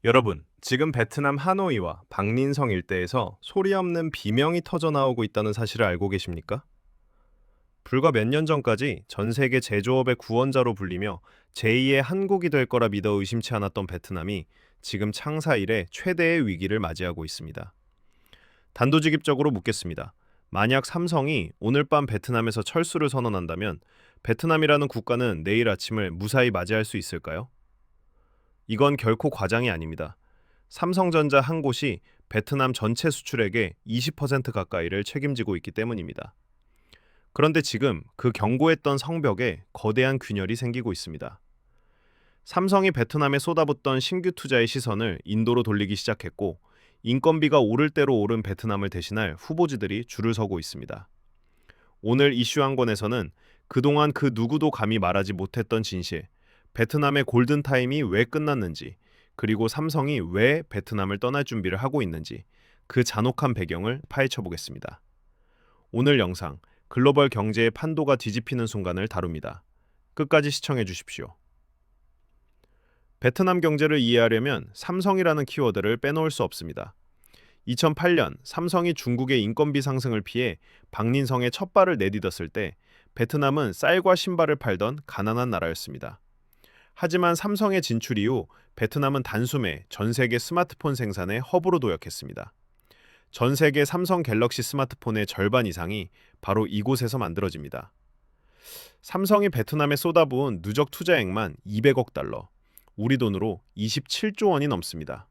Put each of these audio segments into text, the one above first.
여러분, 지금 베트남 하노이와 박린성 일대에서 소리 없는 비명이 터져 나오고 있다는 사실을 알고 계십니까? 불과 몇 년 전까지 전 세계 제조업의 구원자로 불리며 제2의 한국이 될 거라 믿어 의심치 않았던 베트남이 지금 창사 이래 최대의 위기를 맞이하고 있습니다. 단도직입적으로 묻겠습니다. 만약 삼성이 오늘 밤 베트남에서 철수를 선언한다면 베트남이라는 국가는 내일 아침을 무사히 맞이할 수 있을까요? 이건 결코 과장이 아닙니다. 삼성전자 한 곳이 베트남 전체 수출액의 20% 가까이를 책임지고 있기 때문입니다. 그런데 지금 그 경고했던 성벽에 거대한 균열이 생기고 있습니다. 삼성이 베트남에 쏟아붓던 신규 투자의 시선을 인도로 돌리기 시작했고, 인건비가 오를 대로 오른 베트남을 대신할 후보지들이 줄을 서고 있습니다. 오늘 이슈 한 권에서는 그동안 그 누구도 감히 말하지 못했던 진실, 베트남의 골든타임이 왜 끝났는지, 그리고 삼성이 왜 베트남을 떠날 준비를 하고 있는지 그 잔혹한 배경을 파헤쳐 보겠습니다. 오늘 영상, 글로벌 경제의 판도가 뒤집히는 순간을 다룹니다. 끝까지 시청해 주십시오. 베트남 경제를 이해하려면 삼성이라는 키워드를 빼놓을 수 없습니다. 2008년 삼성이 중국의 인건비 상승을 피해 박린성의 첫 발을 내디뎠을 때 베트남은 쌀과 신발을 팔던 가난한 나라였습니다. 하지만 삼성의 진출 이후 베트남은 단숨에 전 세계 스마트폰 생산의 허브로 도약했습니다. 전 세계 삼성 갤럭시 스마트폰의 절반 이상이 바로 이곳에서 만들어집니다. 삼성이 베트남에 쏟아부은 누적 투자액만 200억 달러, 우리 돈으로 27조 원이 넘습니다.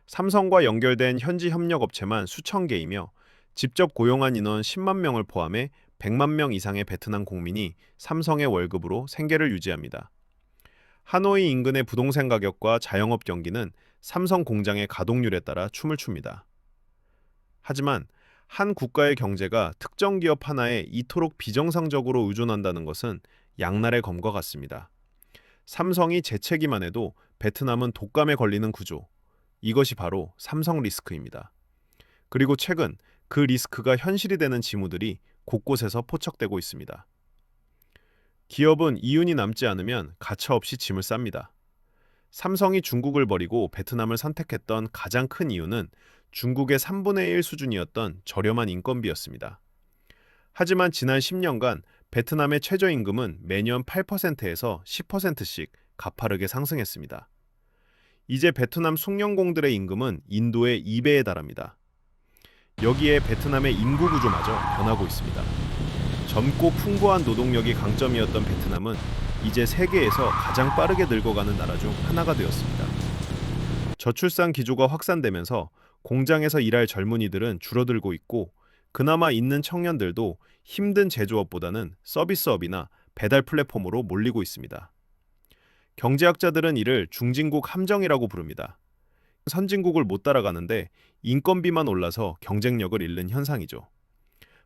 삼성과 연결된 현지 협력업체만 수천 개이며 직접 고용한 인원 10만 명을 포함해 100만 명 이상의 베트남 국민이 삼성의 월급으로 생계를 유지합니다. 하노이 인근의 부동산 가격과 자영업 경기는 삼성 공장의 가동률에 따라 춤을 춥니다. 하지만 한 국가의 경제가 특정 기업 하나에 이토록 비정상적으로 의존한다는 것은 양날의 검과 같습니다. 삼성이 재채기만 해도 베트남은 독감에 걸리는 구조. 이것이 바로 삼성 리스크입니다. 그리고 최근 그 리스크가 현실이 되는 징후들이 곳곳에서 포착되고 있습니다. 기업은 이윤이 남지 않으면 가차없이 짐을 쌉니다. 삼성이 중국을 버리고 베트남을 선택했던 가장 큰 이유는 중국의 3분의 1 수준이었던 저렴한 인건비였습니다. 하지만 지난 10년간 베트남의 최저임금은 매년 8%에서 10%씩 가파르게 상승했습니다. 이제 베트남 숙련공들의 임금은 인도의 2배에 달합니다. 여기에 베트남의 인구 구조마저 변하고 있습니다. 젊고 풍부한 노동력이 강점이었던 베트남은 이제 세계에서 가장 빠르게 늙어가는 나라 중 하나가 되었습니다. 저출산 기조가 확산되면서 공장에서 일할 젊은이들은 줄어들고 있고, 그나마 있는 청년들도 힘든 제조업보다는 서비스업이나 배달 플랫폼으로 몰리고 있습니다. 경제학자들은 이를 중진국 함정이라고 부릅니다. 선진국을 못 따라가는데 인건비만 올라서 경쟁력을 잃는 현상이죠.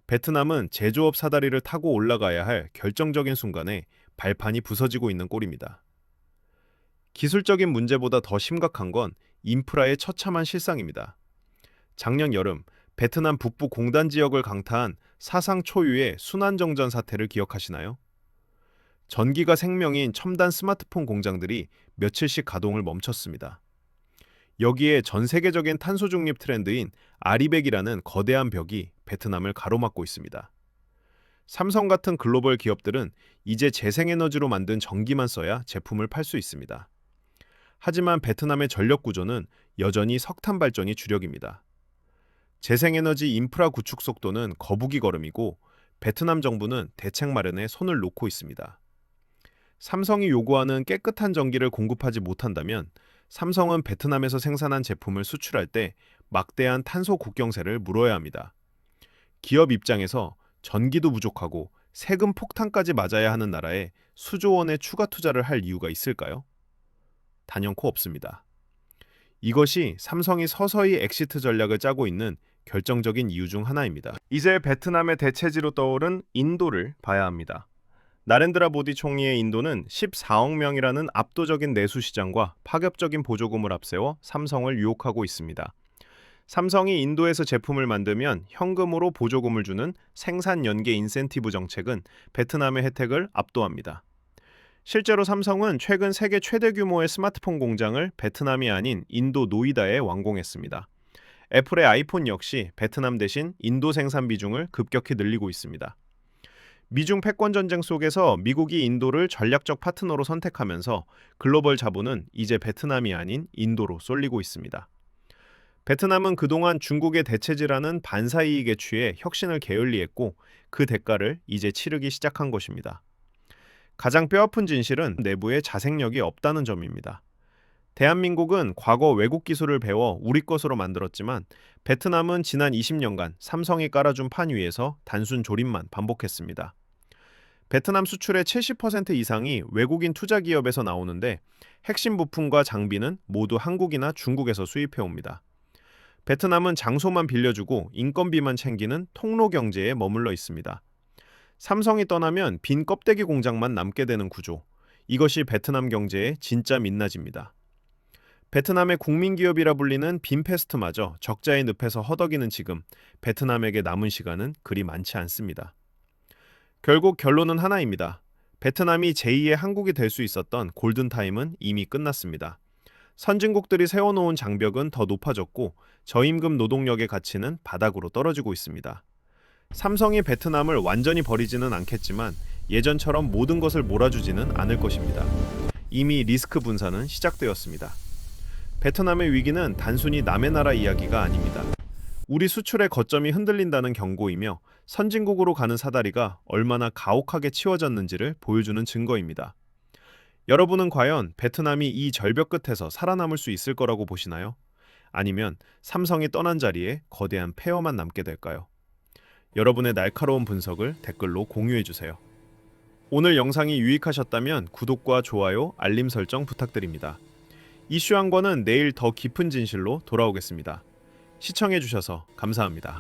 베트남은 제조업 사다리를 타고 올라가야 할 결정적인 순간에 발판이 부서지고 있는 꼴입니다. 기술적인 문제보다 더 심각한 건 인프라의 처참한 실상입니다. 작년 여름 베트남 북부 공단 지역을 강타한 사상 초유의 순환정전 사태를 기억하시나요? 전기가 생명인 첨단 스마트폰 공장들이 며칠씩 가동을 멈췄습니다. 여기에 전 세계적인 탄소 중립 트렌드인 아리백이라는 거대한 벽이 베트남을 가로막고 있습니다. 삼성 같은 글로벌 기업들은 이제 재생에너지로 만든 전기만 써야 제품을 팔 수 있습니다. 하지만 베트남의 전력 구조는 여전히 석탄 발전이 주력입니다. 재생에너지 인프라 구축 속도는 거북이 걸음이고, 베트남 정부는 대책 마련에 손을 놓고 있습니다. 삼성이 요구하는 깨끗한 전기를 공급하지 못한다면 삼성은 베트남에서 생산한 제품을 수출할 때 막대한 탄소 국경세를 물어야 합니다. 기업 입장에서 전기도 부족하고 세금 폭탄까지 맞아야 하는 나라에 수조 원의 추가 투자를 할 이유가 있을까요? 단연코 없습니다. 이것이 삼성이 서서히 엑시트 전략을 짜고 있는 결정적인 이유 중 하나입니다. 이제 베트남의 대체지로 떠오른 인도를 봐야 합니다. 나렌드라 모디 총리의 인도는 14억 명이라는 압도적인 내수 시장과 파격적인 보조금을 앞세워 삼성을 유혹하고 있습니다. 삼성이 인도에서 제품을 만들면 현금으로 보조금을 주는 생산 연계 인센티브 정책은 베트남의 혜택을 압도합니다. 실제로 삼성은 최근 세계 최대 규모의 스마트폰 공장을 베트남이 아닌 인도 노이다에 완공했습니다. 애플의 아이폰 역시 베트남 대신 인도 생산 비중을 급격히 늘리고 있습니다. 미중 패권 전쟁 속에서 미국이 인도를 전략적 파트너로 선택하면서 글로벌 자본은 이제 베트남이 아닌 인도로 쏠리고 있습니다. 베트남은 그동안 중국의 대체질하는 반사이익에 취해 혁신을 게을리했고 그 대가를 이제 치르기 시작한 것입니다. 가장 뼈아픈 진실은 내부에 자생력이 없다는 점입니다. 대한민국은 과거 외국 기술을 배워 우리 것으로 만들었지만 베트남은 지난 20년간 삼성이 깔아준 판 위에서 단순 조립만 반복했습니다. 베트남 수출의 70% 이상이 외국인 투자 기업에서 나오는데 핵심 부품과 장비는 모두 한국이나 중국에서 수입해 옵니다. 베트남은 장소만 빌려주고 인건비만 챙기는 통로 경제에 머물러 있습니다. 삼성이 떠나면 빈 껍데기 공장만 남게 되는 구조. 이것이 베트남 경제의 진짜 민낯입니다. 베트남의 국민기업이라 불리는 빈페스트마저 적자의 늪에서 허덕이는 지금 베트남에게 남은 시간은 그리 많지 않습니다. 결국 결론은 하나입니다. 베트남이 제2의 한국이 될 수 있었던 골든타임은 이미 끝났습니다. 선진국들이 세워놓은 장벽은 더 높아졌고 저임금 노동력의 가치는 바닥으로 떨어지고 있습니다. 삼성이 베트남을 완전히 버리지는 않겠지만 예전처럼 모든 것을 몰아주지는 않을 것입니다. 이미 리스크 분산은 시작되었습니다. 베트남의 위기는 단순히 남의 나라 이야기가 아닙니다. 우리 수출의 거점이 흔들린다는 경고이며 선진국으로 가는 사다리가 얼마나 가혹하게 치워졌는지를 보여주는 증거입니다. 여러분은 과연 베트남이 이 절벽 끝에서 살아남을 수 있을 거라고 보시나요? 아니면 삼성이 떠난 자리에 거대한 폐허만 남게 될까요? 여러분의 날카로운 분석을 댓글로 공유해주세요. 오늘 영상이 유익하셨다면 구독과 좋아요, 알림 설정 부탁드립니다. 이슈 한 권은 내일 더 깊은 진실로 돌아오겠습니다. 시청해주셔서 감사합니다.